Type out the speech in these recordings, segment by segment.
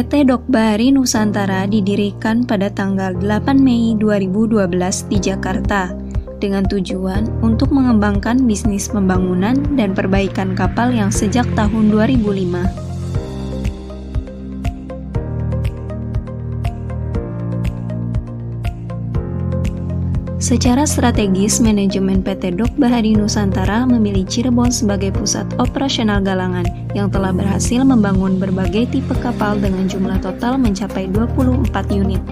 PT Dok Bahari Nusantara didirikan pada tanggal 8 Mei 2012 di Jakarta dengan tujuan untuk mengembangkan bisnis pembangunan dan perbaikan kapal yang sejak tahun 2005. Secara strategis, manajemen PT Dok Bahari Nusantara memilih Cirebon sebagai pusat operasional galangan yang telah berhasil membangun berbagai tipe kapal dengan jumlah total mencapai 24 unit.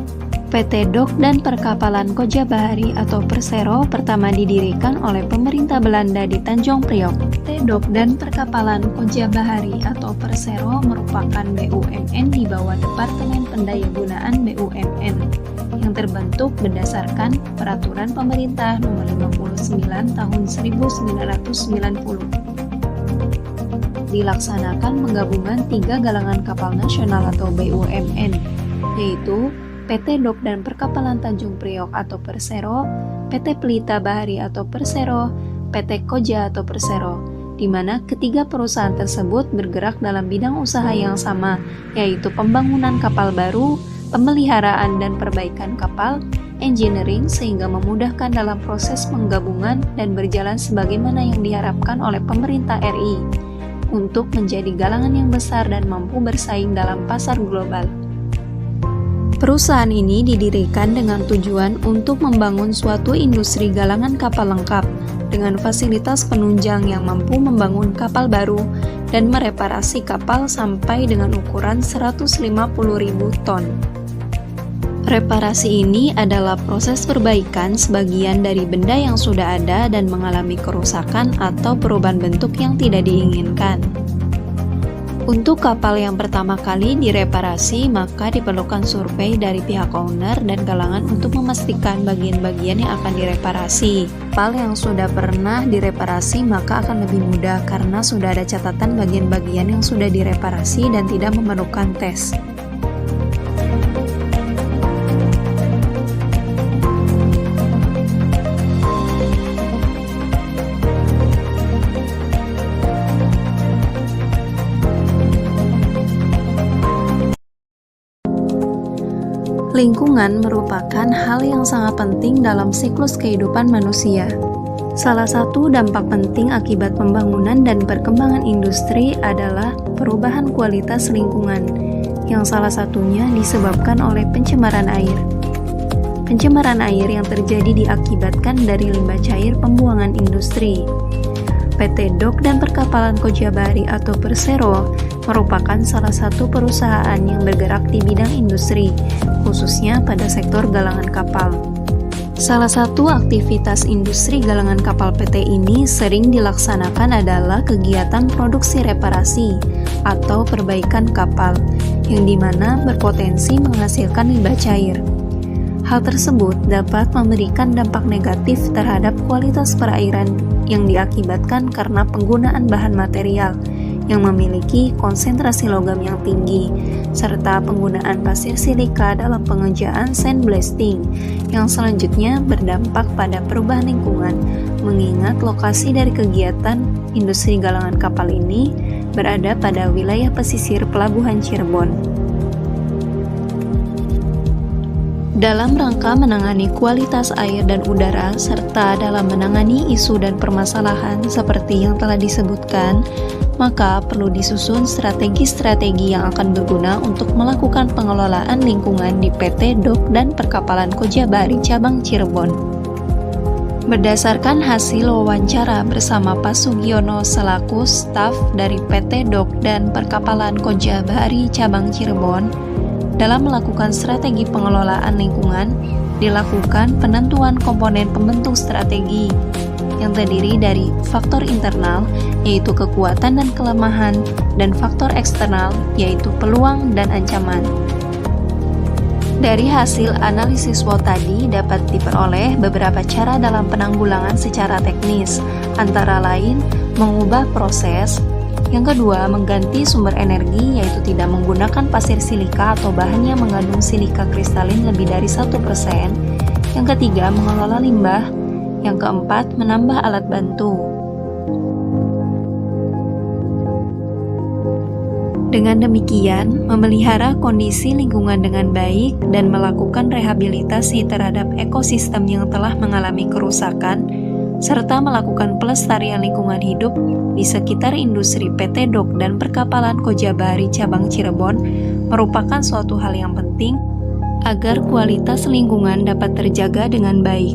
PT Dok dan Perkapalan Koja Bahari atau Persero pertama didirikan oleh pemerintah Belanda di Tanjung Priok. PT Dok dan Perkapalan Koja Bahari atau Persero merupakan BUMN di bawah Departemen Pendayagunaan BUMN yang terbentuk berdasarkan Peraturan Pemerintah Nomor 59 Tahun 1990. Dilaksanakan penggabungan 3 galangan kapal nasional atau BUMN, yaitu PT Dok dan Perkapalan Tanjung Priok atau Persero, PT Pelita Bahari atau Persero, PT Koja atau Persero, di mana ketiga perusahaan tersebut bergerak dalam bidang usaha yang sama, yaitu pembangunan kapal baru, pemeliharaan dan perbaikan kapal, engineering, sehingga memudahkan dalam proses penggabungan dan berjalan sebagaimana yang diharapkan oleh pemerintah RI untuk menjadi galangan yang besar dan mampu bersaing dalam pasar global. Perusahaan ini didirikan dengan tujuan untuk membangun suatu industri galangan kapal lengkap dengan fasilitas penunjang yang mampu membangun kapal baru dan mereparasi kapal sampai dengan ukuran 150.000 ton. Reparasi ini adalah proses perbaikan sebagian dari benda yang sudah ada dan mengalami kerusakan atau perubahan bentuk yang tidak diinginkan. Untuk kapal yang pertama kali direparasi, maka diperlukan survei dari pihak owner dan galangan untuk memastikan bagian-bagian yang akan direparasi. Kapal yang sudah pernah direparasi maka akan lebih mudah karena sudah ada catatan bagian-bagian yang sudah direparasi dan tidak memerlukan tes. Lingkungan merupakan hal yang sangat penting dalam siklus kehidupan manusia. Salah satu dampak penting akibat pembangunan dan perkembangan industri adalah perubahan kualitas lingkungan, yang salah satunya disebabkan oleh pencemaran air. Pencemaran air yang terjadi diakibatkan dari limbah cair pembuangan industri. PT Dok dan Perkapalan Koja Bahari atau Persero merupakan salah satu perusahaan yang bergerak di bidang industri, khususnya pada sektor galangan kapal. Salah satu aktivitas industri galangan kapal PT ini sering dilaksanakan adalah kegiatan produksi reparasi atau perbaikan kapal, yang dimana berpotensi menghasilkan limbah cair. Hal tersebut dapat memberikan dampak negatif terhadap kualitas perairan yang diakibatkan karena penggunaan bahan material yang memiliki konsentrasi logam yang tinggi, serta penggunaan pasir silika dalam pengerjaan sandblasting, yang selanjutnya berdampak pada perubahan lingkungan, mengingat lokasi dari kegiatan industri galangan kapal ini berada pada wilayah pesisir Pelabuhan Cirebon. Dalam rangka menangani kualitas air dan udara, serta dalam menangani isu dan permasalahan seperti yang telah disebutkan, maka perlu disusun strategi-strategi yang akan berguna untuk melakukan pengelolaan lingkungan di PT Dok dan Perkapalan Koja Bahari Cabang Cirebon. Berdasarkan hasil wawancara bersama Pak Sugiono selaku staf dari PT Dok dan Perkapalan Koja Bahari Cabang Cirebon, dalam melakukan strategi pengelolaan lingkungan, dilakukan penentuan komponen pembentuk strategi yang terdiri dari faktor internal, yaitu kekuatan dan kelemahan, dan faktor eksternal, yaitu peluang dan ancaman. Dari hasil analisis SWOT tadi dapat diperoleh beberapa cara dalam penanggulangan secara teknis, antara lain mengubah proses. Yang kedua, mengganti sumber energi, yaitu tidak menggunakan pasir silika atau bahan yang mengandung silika kristalin lebih dari 1%. Yang ketiga, mengelola limbah. Yang keempat, menambah alat bantu. Dengan demikian, memelihara kondisi lingkungan dengan baik dan melakukan rehabilitasi terhadap ekosistem yang telah mengalami kerusakan, serta melakukan pelestarian lingkungan hidup di sekitar industri PT Dok dan Perkapalan Kojabari Cabang Cirebon merupakan suatu hal yang penting agar kualitas lingkungan dapat terjaga dengan baik.